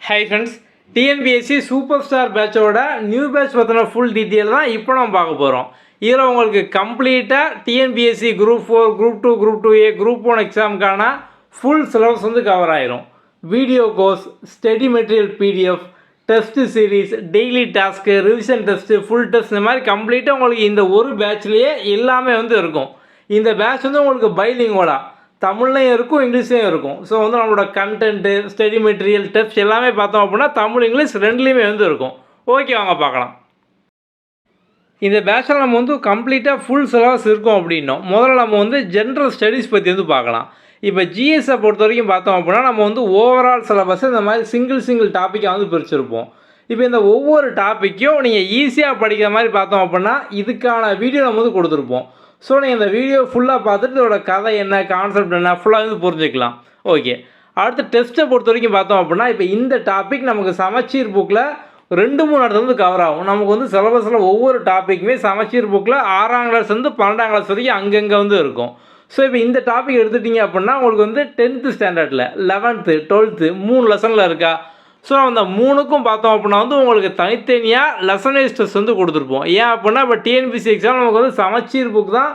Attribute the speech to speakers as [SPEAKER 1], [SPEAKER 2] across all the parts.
[SPEAKER 1] Hi friends, TNPSC super star பேட்சோட new batch பற்றின full detail தான் இப்போ நம்ம பார்க்க போகிறோம். இதில் உங்களுக்கு கம்ப்ளீட்டாக TNPSC group 4, group 2, group 2A, group 1 எக்ஸாமுக்கான ஃபுல் சிலபஸ் வந்து கவர் ஆயிரும். Video course, study material PDF, test series, daily task, revision test, full test, இந்த மாதிரி கம்ப்ளீட்டாக உங்களுக்கு இந்த ஒரு பேட்ச்லேயே எல்லாமே வந்து இருக்கும். இந்த பேட்ச் வந்து உங்களுக்கு பைலிங்குவலா தமிழ்லையும் இருக்கும், இங்கிலீஷ்லேயும் இருக்கும். ஸோ வந்து நம்மளோட கண்டென்ட்டு, ஸ்டடி மெட்டீரியல், டெஸ்ட் எல்லாமே பார்த்தோம் அப்படின்னா தமிழ், இங்கிலீஷ் ரெண்டுலேயுமே வந்து இருக்கும். ஓகே, வாங்க பார்க்கலாம். இந்த பேட்சில் நம்ம வந்து கம்ப்ளீட்டாக ஃபுல் சிலபஸ் இருக்கும் அப்படின்னோம். முதல்ல நம்ம வந்து ஜென்ரல் ஸ்டடீஸ் பற்றி வந்து பார்க்கலாம். இப்போ ஜிஎஸை பொறுத்த வரைக்கும் பார்த்தோம் அப்படின்னா நம்ம வந்து ஓவரால் சிலபஸ் இந்த மாதிரி சிங்கிள் டாப்பிக்காக வந்து பிரிச்சுருப்போம். இப்போ இந்த ஒவ்வொரு டாப்பிக்கும் நீங்கள் ஈஸியாக படிக்கிற மாதிரி பார்த்தோம் அப்படின்னா இதுக்கான வீடியோ நம்ம வந்து கொடுத்துருப்போம். ஸோ நீங்கள் இந்த வீடியோ ஃபுல்லாக பார்த்துட்டு இதோட கதை என்ன, கான்செப்ட் என்ன, ஃபுல்லாக வந்து புரிஞ்சுக்கலாம். ஓகே, அடுத்து டெஸ்ட்டை பொறுத்த வரைக்கும் பார்த்தோம் அப்படின்னா இப்போ இந்த டாபிக் நமக்கு சமச்சீர் புக்கில் 2-3 இடத்துல வந்து கவர் ஆகும். நமக்கு வந்து சிலபஸில் ஒவ்வொரு டாப்பிக்குமே சமச்சீர் புக்கில் 6ஆம் கிளாஸ்லேருந்து 12ஆம் கிளாஸ் வரைக்கும் அங்கங்கே வந்து இருக்கும். ஸோ இப்போ இந்த டாபிக் எடுத்துட்டிங்க அப்படின்னா உங்களுக்கு வந்து 10th ஸ்டாண்டர்டில், 11th, 12th 3 லெசனில் இருக்கா. ஸோ அந்த 3க்கும் பார்த்தோம் அப்படின்னா வந்து உங்களுக்கு தனித்தனியாக லெசன் வைஸ் டெஸ்ட் வந்து கொடுத்துருப்போம். ஏன் அப்படின்னா இப்போ டிஎன்பிசி எக்ஸாம் நமக்கு வந்து சமச்சீர் புக் தான்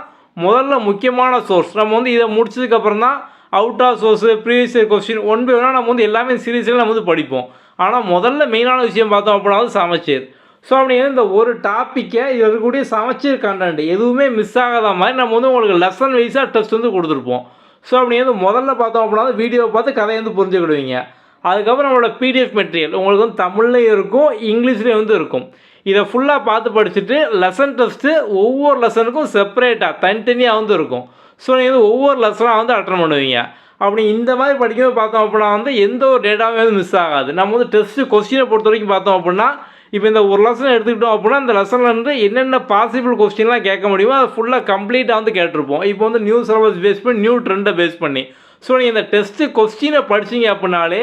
[SPEAKER 1] முதல்ல முக்கியமான சோர்ஸ். நம்ம வந்து இதை முடிச்சதுக்கப்புறம் தான் out of source, previous year question one by ஒன்னாக நம்ம வந்து எல்லாமே சீரியஸில் நம்ம வந்து படிப்போம். ஆனால் முதல்ல மெயினான விஷயம் பார்த்தோம் அப்படின்னா வந்து சமச்சீர். ஸோ அப்படிங்கிற இந்த ஒரு டாப்பிக்கை இதில் இருக்கக்கூடிய சமச்சீர் கண்டென்ட் எதுவுமே மிஸ் ஆகாத மாதிரி நம்ம வந்து உங்களுக்கு லெசன் வைஸாக டெஸ்ட் வந்து கொடுத்துருப்போம். ஸோ அப்படிங்கிறது முதல்ல பார்த்தோம் அப்படின்னா வீடியோவை பார்த்து கதையை வந்து புரிஞ்சுக்கிடுவீங்க. அதுக்கப்புறம் நம்மளோட பிடிஎஃப் மெட்டீரியல் உங்களுக்கு வந்து தமிழ்லேயும் இருக்கும், இங்கிலீஷ்லேயும் வந்து இருக்கும். இதை ஃபுல்லாக பார்த்து படிச்சுட்டு லெசன் டெஸ்ட்டு ஒவ்வொரு லெசனுக்கும் செப்பரேட்டாக தனித்தனியாக வந்து இருக்கும். ஸோ நீங்கள் வந்து ஒவ்வொரு லெசனாக வந்து அட்டன் பண்ணுவீங்க. அப்படி இந்த மாதிரி படிக்கும்போது பார்த்தோம் அப்படின்னா வந்து எந்த ஒரு டேட்டாவுமே வந்து மிஸ் ஆகாது. நம்ம வந்து டெஸ்ட்டு கொஸ்டினை பொறுத்த வரைக்கும் பார்த்தோம் அப்படின்னா இப்போ இந்த ஒரு லெசன் எடுத்துக்கிட்டோம் அப்படின்னா அந்த லெசன்லேருந்து என்னென்ன பாசிபிள் கொஸ்டின்லாம் கேட்க முடியுமோ அதை ஃபுல்லாக கம்ப்ளீட்டாக வந்து கேட்டிருப்போம். இப்போ வந்து நியூ சிலபஸ் பேஸ் பண்ணி, நியூ ட்ரெண்டை பேஸ் பண்ணி. ஸோ நீங்கள் இந்த டெஸ்ட்டு கொஸ்டினை படிச்சிங்க அப்படின்னாலே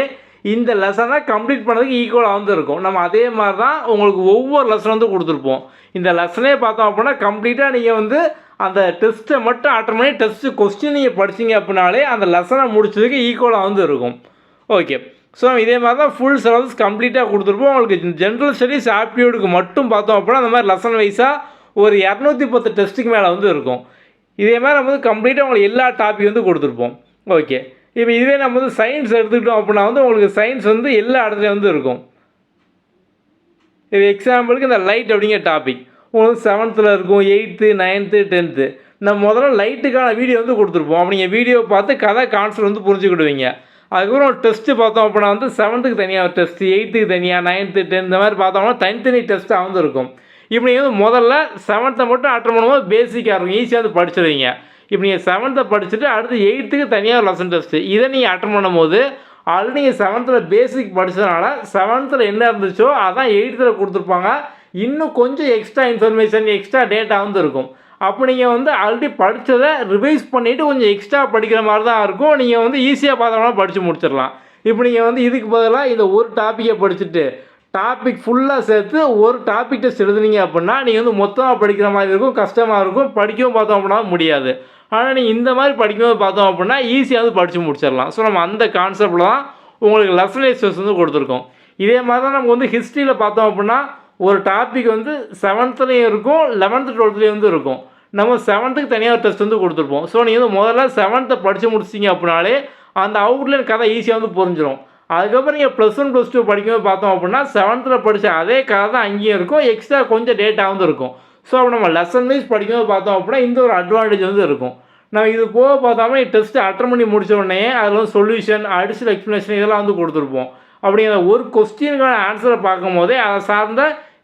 [SPEAKER 1] இந்த லெசனை கம்ப்ளீட் பண்ணதுக்கு ஈக்குவலாக வந்து இருக்கும். நம்ம அதே மாதிரி தான் உங்களுக்கு ஒவ்வொரு லெசன் வந்து கொடுத்துருப்போம். இந்த லெசனே பார்த்தோம் அப்படின்னா கம்ப்ளீட்டாக நீங்கள் வந்து அந்த டெஸ்ட்டை மட்டும் அட்டன் பண்ணி டெஸ்ட்டு கொஸ்டின் நீங்கள் படிச்சிங்க அப்படின்னாலே அந்த லெசனை முடிச்சதுக்கு ஈக்குவலாக வந்து இருக்கும். ஓகே, ஸோ இதே மாதிரி தான் ஃபுல் சிலபஸ் கம்ப்ளீட்டாக கொடுத்துருப்போம். உங்களுக்கு ஜென்ரல் ஸ்டடீஸ் ஆப்டிடியூடுக்கு மட்டும் பார்த்தோம் அப்படின்னா அந்த மாதிரி லெசன் வைஸாக ஒரு 210 டெஸ்ட்டுக்கு மேலே வந்து இருக்கும். இதே மாதிரி நம்ம வந்து கம்ப்ளீட்டாக உங்களுக்கு எல்லா டாபிக் வந்து கொடுத்துருப்போம். ஓகே, இப்போ இதுவே நம்ம வந்து சயின்ஸ் எடுத்துக்கிட்டோம் அப்படின்னா வந்து உங்களுக்கு சயின்ஸ் வந்து எல்லா இடத்துலையும் வந்து இருக்கும். இது எக்ஸாம்பிளுக்கு இந்த லைட் அப்படிங்கிற டாபிக் உங்களுக்கு 7th இருக்கும், 8th, 9th, 10th. நம்ம முதல்ல லைட்டுக்கான வீடியோ வந்து கொடுத்துருப்போம். அப்படிங்க வீடியோ பார்த்து கதை கான்செப்ட் வந்து புரிஞ்சுக்கிடுவீங்க. அதுக்கப்புறம் டெஸ்ட்டு பார்த்தோம் அப்படின்னா வந்து 7th தனியாக டெஸ்ட்டு, 8th தனியாக, 9th, 10th இந்த மாதிரி பார்த்தோம்னா தனித்தனி டெஸ்ட்டாக வந்து இருக்கும். இப்போ நீங்கள் வந்து முதல்ல 7th மட்டும் அட்டன் பண்ணும்போது பேசிக்காக இருக்கும், ஈஸியாக வந்து படிச்சிடுவீங்க. இப்போ நீங்கள் 7th படிச்சுட்டு அடுத்து 8th தனியாக ஒரு லெசன் டெஸ்ட்டு இதை நீங்கள் அட்டன் பண்ணும்போது ஆல்ரெடி நீங்கள் 7th பேசிக் படித்ததுனால 7th என்ன இருந்துச்சோ அதான் 8th கொடுத்துருப்பாங்க. இன்னும் கொஞ்சம் எக்ஸ்ட்ரா இன்ஃபர்மேஷன், எக்ஸ்ட்ரா டேட்டா வந்து இருக்கும். அப்போ நீங்கள் வந்து ஆல்ரெடி படித்ததை ரிவைஸ் பண்ணிவிட்டு கொஞ்சம் எக்ஸ்ட்ரா படிக்கிற மாதிரி தான் இருக்கும். நீங்கள் வந்து ஈஸியாக பார்த்தோம்னா படித்து முடிச்சிடலாம். இப்போ நீங்கள் வந்து இதுக்கு பதிலாக இந்த ஒரு டாப்பிக்கை படிச்சுட்டு டாபிக் ஃபுல்லாக சேர்த்து ஒரு டாபிக் டெஸ்ட் எழுதுனீங்க அப்படின்னா நீங்கள் வந்து மொத்தமாக படிக்கிற மாதிரி இருக்கும், கஷ்டமாக இருக்கும், படிக்கவும் பார்த்தோம் அப்படின்னா முடியாது. ஆனால் நீங்கள் இந்த மாதிரி படிக்கும்போது பார்த்தோம் அப்படின்னா ஈஸியாக வந்து படித்து முடிச்சிடலாம். ஸோ நம்ம அந்த கான்செப்டில் தான் உங்களுக்கு லெசன் வைஸ் டெஸ்ட் வந்து கொடுத்துருக்கோம். இதே மாதிரி தான் நமக்கு வந்து ஹிஸ்ட்ரியில் பார்த்தோம் அப்படின்னா ஒரு டாபிக் வந்து 7thலேயும் இருக்கும், 11th 12thலேயும் வந்து இருக்கும். நம்ம 7th தனியாக டெஸ்ட் வந்து கொடுத்துருப்போம். ஸோ நீங்கள் வந்து முதல்ல 7th படித்து முடிச்சிங்க அப்படின்னாலே அந்த அவுட்லைன் கதை ஈஸியாக வந்து புரிஞ்சிடும். அதுக்கப்புறம் நீங்கள் +1 +2 படிக்கும்போது பார்த்தோம் அப்படின்னா 7th படித்த அதே கதை தான் அங்கேயும் இருக்கும், எக்ஸ்ட்ரா கொஞ்சம் டேட்டா வந்து இருக்கும். ஸோ அப்போ நம்ம லெசன் வைஸ் படிக்கும்போது பார்த்தோம் அப்படின்னா இந்த ஒரு அட்வான்டேஜ் வந்து இருக்கும். நம்ம இது போக பார்த்தோம்னா டெஸ்ட்டு அட்டன் பண்ணி முடிச்ச உடனே அதில் வந்து சொல்யூஷன், அடிஷனல் எக்ஸ்ப்ளனேஷன் இதெல்லாம் வந்து கொடுத்துருப்போம். அப்படிங்கிற ஒரு கொஸ்டினுக்கான ஆன்சரை பார்க்கும் போதே அதை சார்ந்த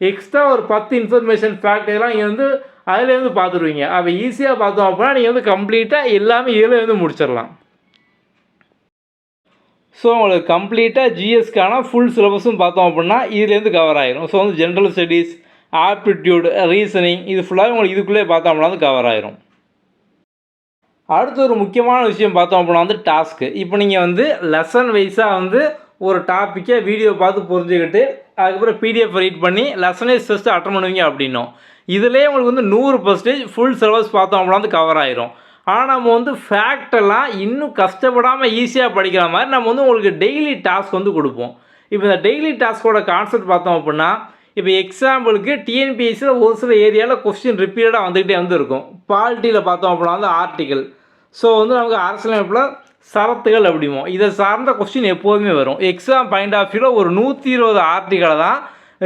[SPEAKER 1] எக்ஸ்ட்ரா ஒரு 10 இன்ஃபர்மேஷன் ஃபேக்ட் இதெல்லாம் நீங்கள் வந்து அதில் வந்து பார்த்துருவீங்க. அப்போ ஈஸியாக பார்த்தோம் அப்படின்னா நீங்கள் வந்து கம்ப்ளீட்டாக எல்லாமே இதில் வந்து முடிச்சிடலாம். ஸோ உங்களுக்கு கம்ப்ளீட்டாக ஜிஎஸ்க்கான ஃபுல் சிலபஸும் பார்த்தோம் அப்படின்னா இதுலேருந்து கவர் ஆகிரும். ஸோ வந்து ஜென்ரல் ஸ்டடீஸ், ஆப்டிடியூட், ரீசனிங் இது ஃபுல்லாக உங்களுக்கு இதுக்குள்ளே பார்த்தோம் அப்படின்னா வந்து கவர் ஆகிரும். அடுத்து ஒரு முக்கியமான விஷயம் பார்த்தோம் அப்படின்னா வந்து டாஸ்க்கு. இப்போ நீங்கள் வந்து லெசன் வைஸாக வந்து ஒரு டாப்பிக்கை வீடியோ பார்த்து புரிஞ்சுக்கிட்டு அதுக்கப்புறம் பிடிஎஃப் ரீட் பண்ணி லெசன் வைஸ் டெஸ்ட்டு அட்டன் பண்ணுவீங்க அப்படின்னோம். இதிலே உங்களுக்கு வந்து 100% ஃபுல் சிலபஸ் பார்த்தோம் அப்படின்னா வந்து கவர் ஆகிரும். ஆனால் நம்ம வந்து ஃபேக்டெல்லாம் இன்னும் கஷ்டப்படாமல் ஈஸியாக படிக்கிற மாதிரி நம்ம வந்து உங்களுக்கு டெய்லி டாஸ்க் வந்து கொடுப்போம். இப்போ இந்த டெய்லி டாஸ்கோட கான்செப்ட் பார்த்தோம் அப்படின்னா, இப்போ எக்ஸாம்பிளுக்கு டிஎன்பிஎஸ்சியில் ஒரு சில ஏரியாவில் கொஸ்டின் ரிப்பீட்டடாக வந்துக்கிட்டே வந்து இருக்கும். பாலிட்டியில் பார்த்தோம் அப்படின்னா வந்து ஆர்டிகல். ஸோ வந்து நமக்கு அரசியலமைப்பில் சரத்துகள் அப்படிமோ இதை சார்ந்த கொஸ்டின் எப்போதுமே வரும். எக்ஸாம் பாயிண்ட் ஆஃப் வியூவில் ஒரு 120 ஆர்டிகளை தான்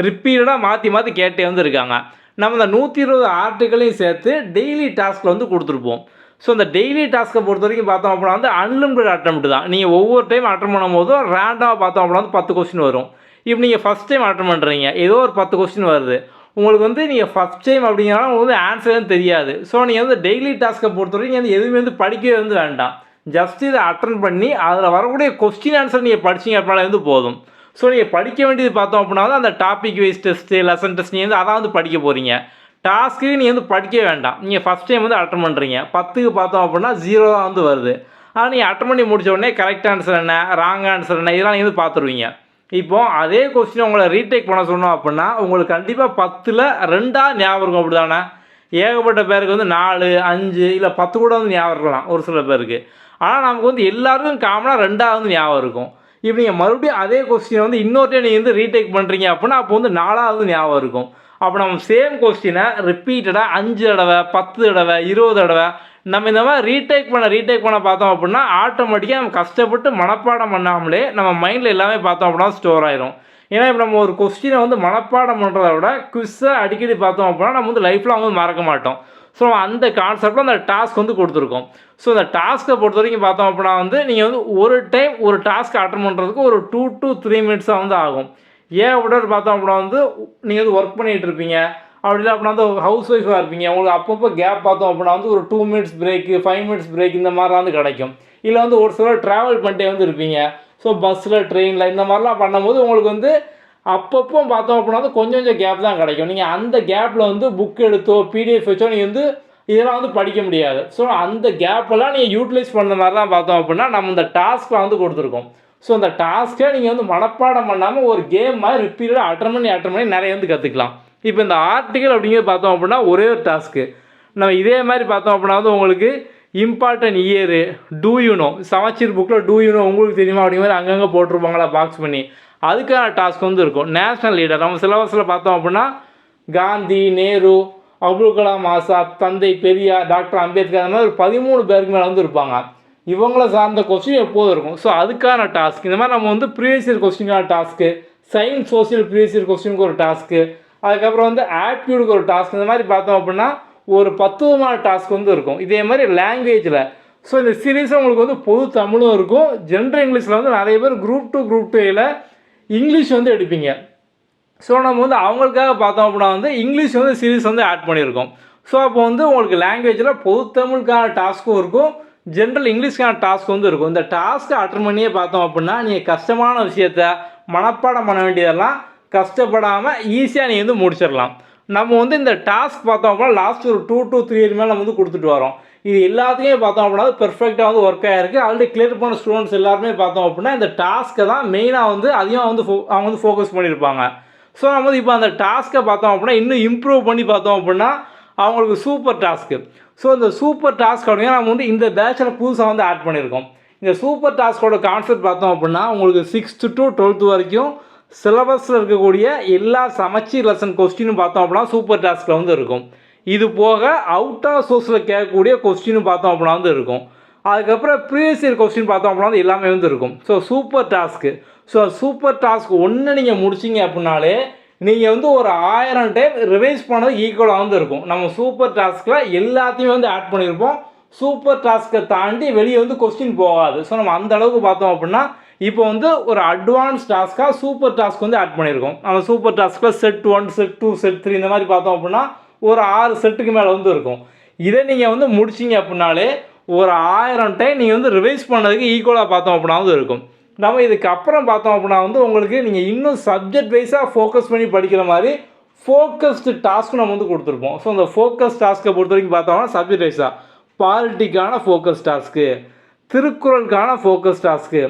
[SPEAKER 1] ரிப்பீட்டடாக மாற்றி மாற்றி கேட்டே வந்து இருக்காங்க. நம்ம இந்த 120 ஆர்டிகளையும் சேர்த்து டெய்லி டாஸ்கில் வந்து கொடுத்துருப்போம். ஸோ இந்த டெய்லி டாஸ்க்கை பொறுத்த வரைக்கும் பார்த்தோம் அப்படின்னா வந்து அன்லிமிட்டட் அட்டெம்ப்ட் தான். நீங்கள் ஒவ்வொரு டைம் அட்டன் பண்ணும்போதும் ரேண்டமாக பார்த்தோம் அப்படின்னா வந்து 10 கொஸ்டின் வரும். இப்போ நீங்கள் ஃபஸ்ட் டைம் அட்டன் பண்ணுறீங்க, ஏதோ ஒரு 10 கொஸ்டின் வருது. உங்களுக்கு வந்து நீங்கள் ஃபஸ்ட் டைம் அப்படிங்கிறனால உங்களுக்கு வந்து ஆன்சர் தெரியாது. ஸோ நீங்கள் வந்து டெய்லி டாஸ்க்கை பொறுத்த வரைக்கும் வந்து எதுவுமே வந்து படிக்கவே வந்து வேண்டாம். ஜஸ்ட் இதை அட்டன் பண்ணி அதில் வரக்கூடிய கொஸ்டின் ஆன்சர் நீங்கள் படிச்சிங்க அப்படின்னாலே வந்து போதும். ஸோ நீங்கள் படிக்க வேண்டியது பார்த்தோம் அப்படின்னா வந்து அந்த topic wise test, lesson test நீங்கள் வந்து அதான் வந்து படிக்க போகிறீங்க. டாஸ்க்கு நீங்கள் வந்து படிக்கவே வேண்டாம். நீங்கள் ஃபஸ்ட் டைம் வந்து அட்டன் பண்ணுறீங்க, 10க்கு பார்த்தோம் அப்படின்னா 0 தான் வந்து வருது. ஆனால் நீங்கள் அட்டன் பண்ணி முடித்த உடனே கரெக்ட் ஆன்சர் என்ன, ராங் ஆன்சர் என்ன, இதெல்லாம் நீங்கள் வந்து பார்த்துருவீங்க. இப்போது அதே கொஸ்டினை உங்களை ரீடேக் பண்ண சொன்னோம் அப்படின்னா உங்களுக்கு கண்டிப்பாக 10ல் 2 ஞாபகம் இருக்கும். அப்படி தானே? ஏகப்பட்ட பேருக்கு வந்து 4, 5 இல்லை 10 கூட வந்து ஞாபகம் இருக்கலாம் ஒரு சில பேருக்கு. ஆனால் நமக்கு வந்து எல்லாருக்கும் காமனாக 2 வந்து ஞாபகம் இருக்கும். இப்போ நீங்கள் மறுபடியும் அதே கொஸ்டினை வந்து இன்னொரு டைம் நீங்கள் வந்து ரீடேக் பண்ணுறீங்க அப்படின்னா அப்போ வந்து 4வது ஞாபகம் இருக்கும். அப்போ நம்ம சேம் கொஸ்டினை ரிப்பீட்டடாக 5 தடவை, 10 தடவை, 20 தடவை நம்ம இந்த மாதிரி ரீடேக் பண்ண பார்த்தோம் அப்படின்னா ஆட்டோமேட்டிக்காக நம்ம கஷ்டப்பட்டு மனப்பாடம் பண்ணாமலே நம்ம மைண்டில் எல்லாமே பார்த்தோம் அப்படின்னா ஸ்டோர் ஆயிரும். ஏன்னா இப்போ நம்ம ஒரு கொஸ்டினை வந்து மனப்பாடம் பண்ணுறத விட குவிஸை அடிக்கடி பார்த்தோம் அப்படின்னா நம்ம வந்து லைஃப்பில் வந்து மறக்க மாட்டோம். ஸோ அந்த கான்செப்டில் அந்த டாஸ்க் வந்து கொடுத்துருக்கோம். ஸோ அந்த டாஸ்க்கை பொறுத்த வரைக்கும் பார்த்தோம் அப்படின்னா வந்து நீங்கள் வந்து ஒரு டைம் ஒரு டாஸ்க் அட்டன் பண்ணுறதுக்கு ஒரு 2 to 3 மினிட்ஸாக வந்து ஆகும். ஏன் அப்படின்னு பார்த்தோம் அப்படின்னா வந்து நீங்கள் வந்து ஒர்க் பண்ணிகிட்டு இருப்பீங்க, அப்படி இல்லை அப்படின்னா வந்து ஹவுஸ் ஒய்ஃபாக இருப்பீங்க. உங்களுக்கு அப்பப்போ கேப் பார்த்தோம் அப்படின்னா வந்து ஒரு 2 மினிட்ஸ் பிரேக்கு, 5 மினிட்ஸ் பிரேக் இந்த மாதிரிலாம் வந்து கிடைக்கும். இல்லை வந்து ஒரு சிலர் ட்ராவல் பண்ணிட்டே வந்து இருப்பீங்க. ஸோ பஸ்ஸில், ட்ரெயினில் இந்த மாதிரிலாம் பண்ணும்போது உங்களுக்கு வந்து அப்பப்போ பார்த்தோம் அப்படின்னா வந்து கொஞ்சம் கேப் தான் கிடைக்கும். நீங்கள் அந்த கேப்பில் வந்து புக் எடுத்தோ பிடிஎஃப் வச்சோ நீங்கள் வந்து இதெல்லாம் வந்து படிக்க முடியாது. ஸோ அந்த கேப்பெல்லாம் நீங்கள் யூட்டிலைஸ் பண்ணுற மாதிரி தான் பார்த்தோம் அப்படின்னா நம்ம இந்த டாஸ்க்கில் வந்து கொடுத்துருக்கோம். ஸோ அந்த டாஸ்க்கை நீங்கள் வந்து மனப்பாடம் பண்ணாமல் ஒரு கேம் மாதிரி ரிப்பீட்டடாக அட்டன் பண்ணி நிறைய வந்து கற்றுக்கலாம். இப்போ இந்த ஆர்டிகல் அப்படிங்கிறது பார்த்தோம் அப்படின்னா ஒரே ஒரு டாஸ்க்கு. நம்ம இதே மாதிரி பார்த்தோம் அப்படின்னா வந்து உங்களுக்கு important year, do you know, Samacheer புக்கில் டூ யூ நோ உங்களுக்கு தெரியுமா அப்படிங்கிற மாதிரி அங்கங்கே போட்டிருப்பாங்களா பாக்ஸ் பண்ணி, அதுக்கான டாஸ்க் வந்து இருக்கும். நேஷ்னல் லீடர் நம்ம சிலபஸில் பார்த்தோம் அப்படின்னா காந்தி, நேரு, அப்துல் கலாம் ஆசாத், தந்தை பெரியார், டாக்டர் அம்பேத்கர் அந்த மாதிரி ஒரு 13 பேருக்கு மேலே வந்து இருப்பாங்க. இவங்கள சார்ந்த கொஸ்டின் எப்போதும் இருக்கும். ஸோ அதுக்கான டாஸ்க் இந்த மாதிரி நம்ம வந்து ப்ரீவியஸ் இயர் கொஸ்டினுக்கான task, science social previous year கொஸ்டினுக்கு ஒரு டாஸ்க்கு, அதுக்கப்புறம் வந்து ஆப்டிடியூடுக்கு ஒரு டாஸ்க், இந்த மாதிரி பார்த்தோம் அப்படின்னா ஒரு 10 விதமான டாஸ்க் வந்து இருக்கும். இதே மாதிரி லாங்குவேஜில் ஸோ இந்த சீரீஸில் உங்களுக்கு வந்து பொது தமிழும் இருக்கும். ஜென்ரல் இங்கிலீஷில் வந்து நிறைய பேர் குரூப் 2 இங்கிலீஷ் வந்து எடுப்பீங்க. ஸோ நம்ம வந்து அவங்களுக்காக பார்த்தோம் அப்படின்னா வந்து இங்கிலீஷ் வந்து சீரீஸ் வந்து ஆட் பண்ணியிருக்கோம். ஸோ அப்போ வந்து உங்களுக்கு லாங்குவேஜில் பொது தமிழுக்கான டாஸ்க்கும் இருக்கும், ஜென்ரல் இங்கிலீஷ்க்கான டாஸ்க் வந்து இருக்கும். இந்த டாஸ்க்கை அட்டன் பண்ணியே பார்த்தோம் அப்படின்னா நீங்கள் கஷ்டமான விஷயத்த மனப்பாடம் பண்ண வேண்டியதெல்லாம் கஷ்டப்படாமல் ஈஸியாக நீங்கள் வந்து முடிச்சிடலாம். நம்ம வந்து இந்த டாஸ்க் பார்த்தோம் அப்படின்னா லாஸ்ட் ஒரு 2 to 3 இயர் மேலே நம்ம வந்து கொடுத்துட்டு வரோம். இது எல்லாத்துக்குமே பார்த்தோம் அப்படின்னா பெர்ஃபெக்டாக வந்து ஒர்க் ஆகிருக்கு. ஆல்ரெடி கிளியர் பண்ண ஸ்டூடெண்ட்ஸ் எல்லாருமே பார்த்தோம் அப்படின்னா இந்த டாஸ்க்கை தான் மெயினாக வந்து அதிகமாக வந்து அவங்க வந்து ஃபோக்கஸ் பண்ணியிருப்பாங்க. ஸோ நம்ம வந்து இப்போ அந்த டாஸ்க்கை பார்த்தோம் அப்படின்னா இன்னும் இம்ப்ரூவ் பண்ணி பார்த்தோம் அப்படின்னா அவங்களுக்கு சூப்பர் டாஸ்க்கு. ஸோ இந்த சூப்பர் டாஸ்க் அப்படின்னா நம்ம வந்து இந்த பேட்சில் புதுசாக வந்து ஆட் பண்ணியிருக்கோம். இந்த சூப்பர் டாஸ்கோட கான்செப்ட் பார்த்தோம் அப்படின்னா உங்களுக்கு 6th to 12th வரைக்கும் சிலபஸில் இருக்கக்கூடிய எல்லா சமச்சீர் லெசன் கொஸ்டினும் பார்த்தோம் அப்படின்னா சூப்பர் டாஸ்கில் வந்து இருக்கும். இது போக அவுட் ஆஃப் சோர்ஸில் கேட்கக்கூடிய கொஸ்டினும் பார்த்தோம் அப்படின்னா வந்து இருக்கும். அதுக்கப்புறம் ப்ரீவியஸ் இயர் கொஸ்டின் பார்த்தோம் அப்படின்னா வந்து எல்லாமே வந்து இருக்கும். So super task. So super task ஒன்று நீங்கள் முடிச்சிங்க அப்படின்னாலே நீங்கள் வந்து ஒரு 1000 டைம் ரிவைஸ் பண்ணது ஈக்குவலாக வந்து இருக்கும். நம்ம சூப்பர் டாஸ்கில் எல்லாத்தையுமே வந்து ஆட் பண்ணியிருப்போம். சூப்பர் டாஸ்க்கை தாண்டி வெளியே வந்து கொஸ்டின் போகாது. ஸோ நம்ம அந்த அளவுக்கு பார்த்தோம் அப்படின்னா இப்போ வந்து ஒரு அட்வான்ஸ் டாஸ்க்காக சூப்பர் டாஸ்க் வந்து ஆட் பண்ணியிருக்கோம். நம்ம சூப்பர் டாஸ்கில் செட் 1, செட் 2, செட் 3 இந்த மாதிரி பார்த்தோம் அப்படின்னா ஒரு 6 செட்டுக்கு மேலே வந்து இருக்கும். இதை நீங்கள் வந்து முடிச்சிங்க அப்படின்னாலே ஒரு 1000 டைம் நீங்கள் வந்து ரிவைஸ் பண்ணதுக்கு ஈக்குவலாக பார்த்தோம் அப்படின்னா வந்து இருக்கும். நம்ம இதுக்கப்புறம் பார்த்தோம் அப்படின்னா வந்து உங்களுக்கு நீங்கள் இன்னும் சப்ஜெக்ட் வைஸாக ஃபோக்கஸ் பண்ணி படிக்கிற மாதிரி ஃபோக்கஸ்டு டாஸ்க்கு நம்ம வந்து கொடுத்துருப்போம். ஸோ அந்த ஃபோக்கஸ் டாஸ்க்கை பொறுத்த வரைக்கும் பார்த்தோம்னா சப்ஜெக்ட் வைஸாக பாலிட்டிக்கான ஃபோக்கஸ் டாஸ்க்கு, திருக்குறளுக்கான ஃபோக்கஸ் டாஸ்க்கு.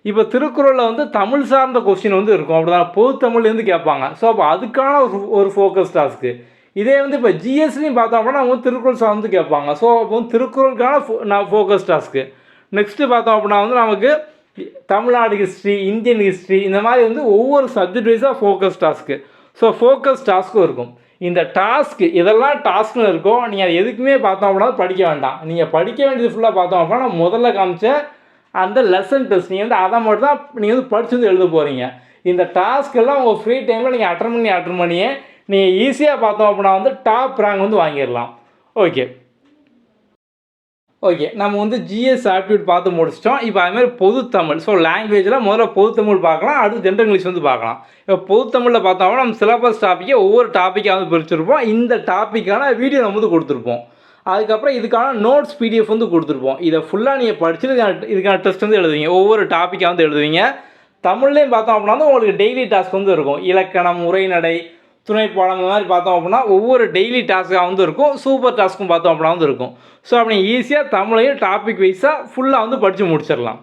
[SPEAKER 1] இப்போ திருக்குறளில் வந்து தமிழ் சார்ந்த கொஸ்டின் வந்து இருக்கும், அப்படிதான் பொது தமிழ்லேருந்து கேட்பாங்க. ஸோ அப்போ அதுக்கான ஒரு ஃபோக்கஸ் டாஸ்க்கு. இதே வந்து இப்போ ஜிஎஸ்லையும் பார்த்தோம் அப்படின்னா அவங்க திருக்குறள் சார்ந்து கேட்பாங்க. ஸோ அப்போ வந்து திருக்குறளுக்கான ஃபோக்கஸ் டாஸ்க்கு. நெக்ஸ்ட்டு பார்த்தோம் அப்படின்னா வந்து நமக்கு தமிழ்நாடு ஹிஸ்ட்ரி, இந்தியன் ஹிஸ்ட்ரி, இந்த மாதிரி வந்து ஒவ்வொரு சப்ஜெக்ட் வைஸாக ஃபோக்கஸ் டாஸ்க்கு. ஸோ ஃபோக்கஸ் டாஸ்க்கும் இருக்கும். இந்த டாஸ்க்கு இதெல்லாம் டாஸ்க்னு இருக்கும். நீங்கள் அது எதுக்குமே பார்த்தோம் அப்படின்னா படிக்க வேண்டாம். நீங்கள் படிக்க வேண்டியது ஃபுல்லாக பார்த்தோம் அப்படின்னா நான் முதல்ல காமிச்ச அந்த லெசன் டெஸ்ட் நீங்கள் வந்து அதை மட்டும் தான் நீங்கள் வந்து படித்து வந்து எழுத போகிறீங்க. இந்த டாஸ்க்கெல்லாம் உங்கள் ஃப்ரீ டைமில் நீங்கள் அட்டன் பண்ணியே நீங்கள் ஈஸியாக பார்த்தோம் அப்படின்னா வந்து டாப் ரேங்க் வந்து வாங்கிடலாம். ஓகே நம்ம வந்து ஜிஎஸ் ஆப்டிடியூட் பார்த்து முடிச்சிட்டோம். இப்போ அதுமாதிரி பொதுத்தமிழ். ஸோ லாங்குவேஜில் முதல்ல பொதுத்தமிழ் பார்க்கலாம், அடுத்து ஜென்ரல் இங்கிலீஷ் வந்து பார்க்கலாம். இப்போ பொதுத்தமிழில் பார்த்தோம்னா நம்ம சிலபஸ் டாப்பிக்கே ஒவ்வொரு டாப்பிக்காக வந்து பிரிச்சுருப்போம். இந்த டாப்பிக்கான வீடியோ நம்ம வந்து கொடுத்துருப்போம். அதுக்கப்புறம் இதுக்கான நோட்ஸ் பிடிஎஃப் வந்து கொடுத்துருப்போம். இதை ஃபுல்லாக நீங்கள் படிச்சுட்டு இதுக்கான டெஸ்ட் வந்து எழுதுவீங்க, ஒவ்வொரு டாப்பிக்காக வந்து எழுதுவீங்க. தமிழ்லேயும் பார்த்தோம் அப்படின்னா வந்து உங்களுக்கு டெய்லி டாஸ்க் வந்து இருக்கும். இலக்கணம், உரைநடை, துணைப்பாடம் இந்த மாதிரி பார்த்தோம் அப்படின்னா ஒவ்வொரு டெய்லி டாஸ்க்காக வந்து இருக்கும். சூப்பர் டாஸ்க்கும் பார்த்தோம் அப்படின்னா வந்து இருக்கும். ஸோ அப்படி ஈஸியாக தமிழையும் டாபிக் வைஸாக ஃபுல்லாக வந்து படித்து முடிச்சிடலாம்.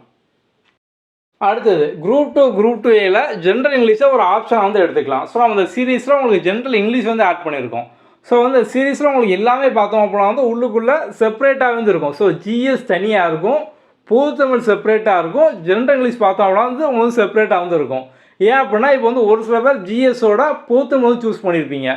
[SPEAKER 1] அடுத்தது குரூப் டூ ஏல ஜென்ரல் இங்கிலீஷை ஒரு ஆப்ஷன் வந்து எடுத்துக்கலாம். ஸோ நம்ம இந்த சீரீஸில் உங்களுக்கு ஜென்ரல் இங்கிலீஷ் வந்து ஆட் பண்ணியிருக்கோம். ஸோ வந்து சீரீஸில் உங்களுக்கு எல்லாமே பார்த்தோம் அப்படின்னா வந்து உள்ளுக்குள்ளே செப்பரேட்டாக வந்து இருக்கும். ஸோ ஜிஎஸ் தனியாக இருக்கும், பொதுத்தமிழ் செப்பரேட்டாக இருக்கும், ஜென்ரல் இங்கிலீஷ் பார்த்தோம் அப்படின்னா வந்து உங்களுக்கு செப்பரேட்டாக வந்து இருக்கும். ஏன் அப்படின்னா இப்போ வந்து ஒரு சில பேர் ஜிஎஸோட பொதுத்தமிழ் வந்து சூஸ் பண்ணியிருப்பீங்க,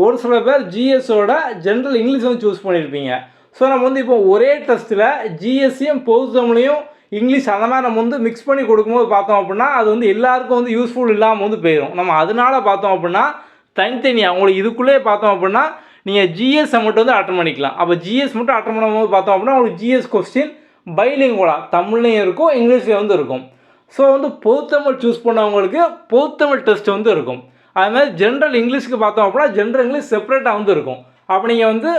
[SPEAKER 1] ஒரு சில பேர் ஜிஎஸோட ஜென்ரல் இங்கிலீஷ் வந்து சூஸ் பண்ணியிருப்பீங்க. ஸோ நம்ம வந்து இப்போ ஒரே டெஸ்ட்டில் ஜிஎஸ்சியும் பொதுத்தமிழையும் இங்கிலீஷ் அந்த மாதிரி நம்ம வந்து மிக்ஸ் பண்ணி கொடுக்கும்போது பார்த்தோம் அப்படின்னா அது வந்து எல்லாருக்கும் வந்து யூஸ்ஃபுல் இல்லாமல் வந்து போயிடும். நம்ம அதனால பார்த்தோம் அப்படின்னா தனித்தனியாக உங்களுக்கு இதுக்குள்ளேயே பார்த்தோம் அப்படின்னா நீங்கள் ஜிஎஸ்ஸை மட்டும் வந்து அட்டன் பண்ணிக்கலாம். அப்போ ஜிஎஸ் மட்டும் அட்டன் பண்ணும்போது பார்த்தோம் அப்படின்னா உங்களுக்கு ஜிஎஸ் கொஸ்டின் பைலிங்குவலாக தமிழ்லையும் இருக்கும், இங்கிலீஷ்லேயும் வந்து இருக்கும். ஸோ வந்து பொதுத்தமிழ் சூஸ் பண்ணவங்களுக்கு பொதுத்தமிழ் டெஸ்ட் வந்து இருக்கும். அதுமாதிரி ஜென்ரல் இங்கிலீஷ்க்கு பார்த்தோம் அப்படின்னா ஜென்ரல் இங்கிலீஷ் செப்பரேட்டாக வந்து இருக்கும். அப்போ நீங்கள் வந்து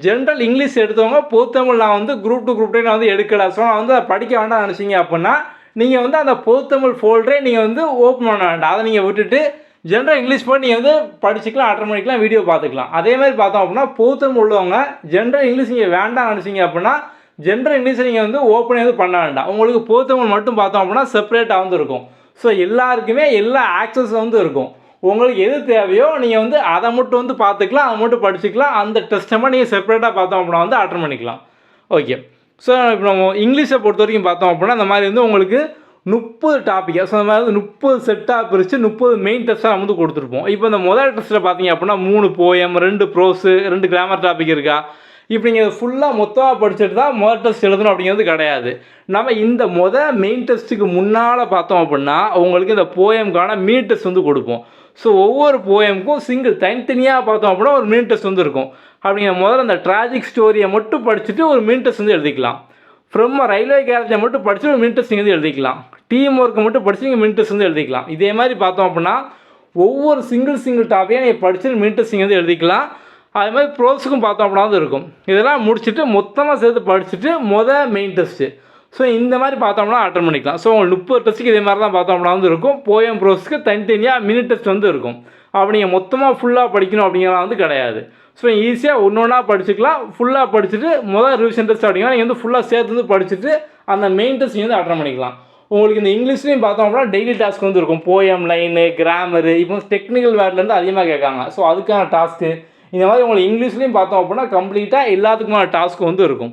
[SPEAKER 1] ஜென்ரல் இங்கிலீஷ் எடுத்தவங்க பொதுத்தமிழ் நான் வந்து குரூப் 2 நான் வந்து எடுக்கலை, ஸோ நான் வந்து அதை படிக்க வேண்டாம் நினச்சிங்க அப்படின்னா நீங்கள் வந்து அந்த பொதுத்தமிழ் ஃபோல்டரே நீங்கள் வந்து ஓப்பன் பண்ண வேண்டாம். அதை நீங்கள் விட்டுட்டு ஜென்ரல் இங்கிலீஷ் போய் நீங்கள் வந்து படிச்சுக்கலாம், அட்டன் பண்ணிக்கலாம், வீடியோ பார்த்துக்கலாம். அதேமாதிரி பார்த்தோம் அப்படின்னா பொதுத்தமிழ் உள்ளவங்க ஜென்ரல் இங்கிலீஷ் நீங்கள் வேண்டாம் நினச்சிங்க அப்படின்னா ஜென்ரல் இங்கிலீஷை நீங்கள் வந்து ஓப்பனே வந்து பண்ண வேண்டாம். உங்களுக்கு பொதுத்தமிழ் மட்டும் பார்த்தோம் அப்படின்னா செப்பரேட்டாக வந்து இருக்கும். ஸோ எல்லாருக்குமே எல்லா ஆக்சஸ் வந்து இருக்கும். உங்களுக்கு எது தேவையோ நீங்கள் வந்து அதை மட்டும் வந்து பார்த்துக்கலாம், அதை மட்டும் படிச்சுக்கலாம். அந்த டெஸ்ட்டை நீங்கள் செப்பரேட்டாக பார்த்தோம் அப்படின்னா வந்து அட்டன் பண்ணிக்கலாம். ஓகே, ஸோ இப்போ நம்ம இங்கிலீஷை பொறுத்த வரைக்கும் பார்த்தோம் அப்படின்னா இந்த மாதிரி வந்து உங்களுக்கு 30 டாபிக், ஸோ அந்த மாதிரி வந்து 30 செட்டாக பிரித்து 30 மெயின் டெஸ்ட்டாக நம்ம வந்து கொடுத்துருப்போம். இப்போ இந்த முதல் டெஸ்ட்டில் பார்த்தீங்க அப்படின்னா 3 போயம், 2 ப்ரோஸு, 2 கிராமர் டாபிக் இருக்கா. இப்போ நீங்கள் ஃபுல்லாக மொத்தமாக படிச்சுட்டு தான் முதல் டெஸ்ட் எழுதணும் அப்படிங்கிறது கிடையாது. நம்ம இந்த மெயின் டெஸ்ட்டுக்கு முன்னால் பார்த்தோம் அப்படின்னா உங்களுக்கு இந்த போயம்கான மினி டெஸ்ட் வந்து கொடுப்போம். ஸோ ஒவ்வொரு போயமுக்கும் சிங்கிள் தனித்தனியாக பார்த்தோம் அப்படின்னா ஒரு மினி டெஸ்ட் வந்து இருக்கும். அப்படிங்கிற முதல்ல அந்த ட்ராஜிக் ஸ்டோரியை மட்டும் படிச்சுட்டு ஒரு மினி டெஸ்ட் வந்து எழுதிக்கலாம். ஃப்ரம் ரயில்வே கேரேஜை மட்டும் படித்து ஒரு மினி டெஸ்ட் நீங்கள் வந்து எழுதிக்கலாம். டீம் ஒர்க்கை மட்டும் படித்து நீங்கள் மினி டெஸ்ட் வந்து எழுதிக்கலாம். இதே மாதிரி பார்த்தோம் அப்படின்னா ஒவ்வொரு சிங்கிள் டாப்பியாக நீங்கள் படிச்சுட்டு மினி டெஸ்ட் நீங்கள் வந்து எழுதிக்கலாம். அது மாதிரி ப்ரோஸுக்கும் பார்த்தோம் அப்படின்னா வந்து இருக்கும். இதெல்லாம் முடிச்சுட்டு மொத்தமாக சேர்த்து படிச்சுட்டு மெயின் டெஸ்ட்டு. ஸோ இந்த மாதிரி பார்த்தோம்னா அட்டன் பண்ணிக்கலாம். ஸோ உங்களுக்கு 30 டெஸ்ட்டுக்கு இதே மாதிரி தான் பார்த்தோம் அப்படின்னா வந்து இருக்கும். போயம் ப்ரோஸுக்கு தனித்தனியாக மினி டெஸ்ட் வந்து இருக்கும். அப்படி நீங்கள் மொத்தமாக ஃபுல்லாக படிக்கணும் அப்படிங்கிறலாம் வந்து கிடையாது. ஸோ ஈஸியாக ஒன்றா படிச்சுக்கலாம். ஃபுல்லாக படிச்சுட்டு ரிவிஷன் டெஸ்ட் அப்படிங்கன்னா நீங்கள் வந்து ஃபுல்லாக சேர்த்து வந்து படிச்சுட்டு அந்த மெயின் டெஸ்ட் நீங்கள் வந்து அட்டன் பண்ணிக்கலாம். உங்களுக்கு இந்த இங்கிலீஷ்லேயும் பார்த்தோம் அப்படின்னா டெய்லி டாஸ்க் வந்து இருக்கும். போயம், லைனு, கிராமரு, இப்போ டெக்னிக்கல் வேர்ட்லேருந்து அதிகமாக கேட்காங்க. ஸோ அதுக்கான டாஸ்க்கு இந்த மாதிரி உங்களுக்கு இங்கிலீஷ்லேயும் பார்த்தோம் அப்படின்னா கம்ப்ளீட்டாக எல்லாத்துக்குமான டாஸ்க் வந்து இருக்கும்.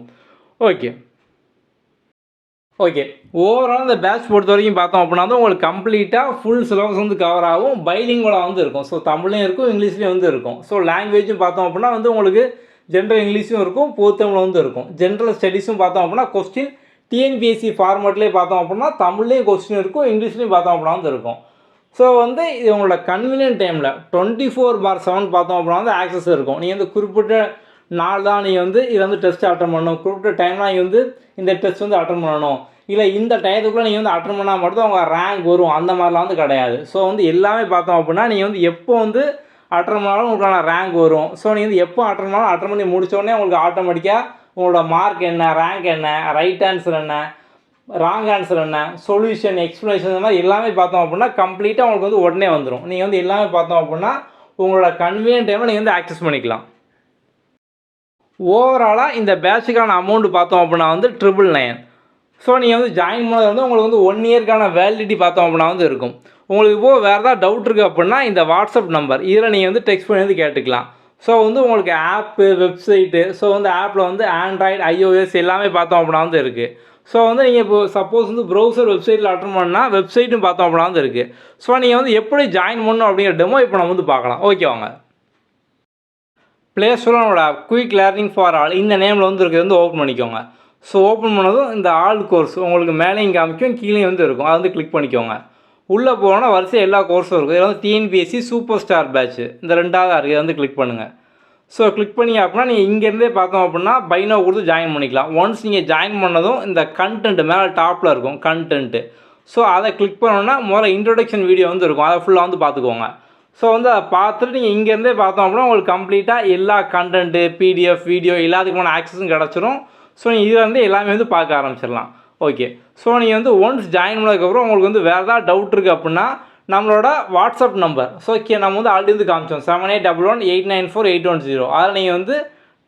[SPEAKER 1] ஓகே ஓவரால் இந்த பேட்ச் பொறுத்த வரைக்கும் பார்த்தோம் அப்படின்னா வந்து உங்களுக்கு கம்ப்ளீட்டாக ஃபுல் சிலபஸ் வந்து கவர் ஆகும். பைலிங்குவலாக வந்து இருக்கும். ஸோ தமிழ்லையும் இருக்கும், இங்கிலீஷ்லேயும் வந்து இருக்கும். ஸோ லாங்குவேஜும் பார்த்தோம் அப்படின்னா வந்து உங்களுக்கு ஜென்ரல் இங்கிலீஷும் இருக்கும், பொதுத்தமிழ் வந்து இருக்கும். ஜென்ரல் ஸ்டடீஸும் பார்த்தோம் அப்படின்னா கொஸ்டின் டிஎன்பிஎஸ்சி ஃபார்மேட்லேயே பார்த்தோம் அப்படின்னா தமிழ்லேயும் கொஸ்டின் இருக்கும், இங்கிலீஷ்லேயும் பார்த்தோம் அப்படின்னா வந்து இருக்கும். ஸோ வந்து இது உங்களோட கன்வீனியன்ட் டைமில் 24/7 பார்த்தோம் அப்படின்னா வந்து ஆக்சஸ் இருக்கும். நீங்கள் வந்து குறிப்பிட்ட நாள் தான் நீங்கள் வந்து இதை வந்து டெஸ்ட் அட்டன் பண்ணணும், குறிப்பிட்ட டைம்லாம் நீங்கள் வந்து இந்த டெஸ்ட் வந்து அட்டன் பண்ணணும், இல்லை இந்த டயத்துக்குள்ளே நீங்கள் வந்து அட்டன் பண்ணால் மட்டும் உங்கள் ரேங்க் வரும், அந்த மாதிரிலாம் வந்து கிடையாது. ஸோ வந்து எல்லாமே பார்த்தோம் அப்படின்னா நீங்கள் வந்து எப்போ வந்து அட்டன் பண்ணாலும் உங்களுக்கான ரேங்க் வரும். ஸோ நீங்கள் வந்து எப்போ அட்டன் பண்ணாலும் அட்டன் பண்ணி முடித்தோடனே உங்களுக்கு ஆட்டோமேட்டிக்காக உங்களோட மார்க் என்ன, ரேங்க் என்ன, ரைட் ஆன்சர் என்ன, ராங் ஆன்சர் என்ன, சொல்யூஷன், எக்ஸ்ப்ளனேஷன், இந்த மாதிரி எல்லாமே பார்த்தோம் அப்படின்னா கம்ப்ளீட்டாக உங்களுக்கு வந்து உடனே வந்துடும். நீங்கள் வந்து எல்லாமே பார்த்தோம் அப்படின்னா உங்களோட கன்வீனியன்ட் டைமில் நீங்கள் வந்து ஆக்சஸ் பண்ணிக்கலாம். ஓவராலாக இந்த பேட்சுக்கான அமௌண்ட் பார்த்தோம் அப்படின்னா வந்து 999. ஸோ நீங்கள் வந்து ஜாயின் பண்ணது வந்து உங்களுக்கு வந்து 1 இயர்க்கான வேலிடிட்டி பார்த்தோம் அப்படின்னா வந்து இருக்கும். உங்களுக்கு இப்போது வேறு ஏதாவது டவுட் இருக்குது அப்படின்னா இந்த வாட்ஸ்அப் நம்பர் இதில் நீங்கள் வந்து டெக்ஸ்ட் பண்ணி வந்து கேட்டுக்கலாம். ஸோ வந்து உங்களுக்கு ஆப்பு, வெப்சைட்டு, ஸோ வந்து ஆப்பில் வந்து ஆண்ட்ராய்டு, iOS எல்லாமே பார்த்தோம் அப்படின்னா வந்து இருக்குது. ஸோ வந்து நீங்கள் இப்போ சப்போஸ் வந்து ப்ரௌசர் வெப்சைட்டில் அட்டன் பண்ணால் வெப்சைட்டும் பார்த்தோம் அப்படின்னா வந்து இருக்குது. ஸோ நீங்கள் வந்து எப்படி ஜாயின் பண்ணணும் அப்படிங்கிற டெமோ இப்போ நம்ம வந்து பார்க்கலாம். ஓகே வாங்க. ப்ளே ஸ்டோரோட குயிக் லேர்னிங் ஃபார் ஆல் இந்த நேமில் வந்து இருக்கிறது வந்து ஓப்பன் பண்ணிக்கோங்க. ஸோ ஓப்பன் பண்ணதும் இந்த ஆல் கோர்ஸ் உங்களுக்கு மேலேயும் காமிக்கும் கீழே வந்து இருக்கும். அதை வந்து கிளிக் பண்ணிக்கோங்க. உள்ளே போனால் வரிசை எல்லா கோர்ஸும் இருக்கும். இதில் வந்து டிஎன்பிஎஸ்சி சூப்பர் ஸ்டார் பேட்ச் இந்த 2வது இருக்குது. இதை வந்து கிளிக் பண்ணுங்கள். ஸோ கிளிக் பண்ணி அப்படின்னா நீங்கள் இங்கேருந்தே பார்த்தோம் அப்படின்னா பைனோ கொடுத்து ஜாயின் பண்ணிக்கலாம். ஒன்ஸ் நீங்கள் ஜாயின் பண்ணதும் இந்த கண்டென்ட் மேலே டாப்பில் இருக்கும் கண்டென்ட்டு. ஸோ அதை கிளிக் பண்ணோன்னா முதல்ல இன்ட்ரொடக்ஷன் வீடியோ வந்து இருக்கும். அதை ஃபுல்லாக வந்து பார்த்துக்கோங்க. ஸோ வந்து அதை பார்த்துட்டு நீங்கள் இங்கேருந்தே பார்த்தோம் அப்படின்னா உங்களுக்கு கம்ப்ளீட்டாக எல்லா கண்டென்ட்டு பிடிஎஃப் வீடியோ எல்லாத்துக்குமான ஆக்சஸும் கிடச்சிரும். ஸோ நீங்கள் இதில் வந்து எல்லாமே வந்து பார்க்க ஆரம்பிச்சிடலாம். ஓகே. ஸோ நீங்கள் வந்து ஒன்ஸ் ஜாயின் பண்ணதுக்கப்புறம் உங்களுக்கு வந்து வேறு ஏதாவது டவுட் இருக்குது அப்படின்னா நம்மளோட வாட்ஸ்அப் நம்பர் நம்ம வந்து ஆல்ரெடி வந்து காமிச்சோம் 7811894810 அதில் நீங்கள் வந்து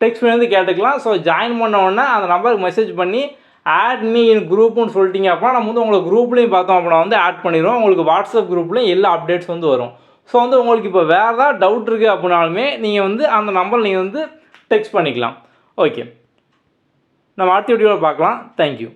[SPEAKER 1] டெக்ஸ்ட் பண்ணி வந்து கேட்டுக்கலாம். ஸோ ஜாயின் பண்ண உடனே அந்த நம்பருக்கு மெசேஜ் பண்ணி ஆட் மீ இன் குரூப்னு சொல்லிட்டீங்க அப்படின்னா நம்ம வந்து உங்களுக்கு குரூப்லேயும் பார்த்தோம் அப்படின்னா வந்து ஆட் பண்ணிடுவோம். உங்களுக்கு வாட்ஸ்அப் குரூப்லேயும் எல்லா அப்டேட்ஸ் வந்து வரும். ஸோ வந்து உங்களுக்கு இப்போ வேறு ஏதாவது டவுட் இருக்குது அப்படின்னாலுமே நீங்கள் வந்து அந்த நம்பரில் நீங்கள் வந்து டெக்ஸ்ட் பண்ணிக்கலாம். ஓகே, நம்ம அடுத்த வீடியோவில் பார்க்கலாம். தேங்க்யூ.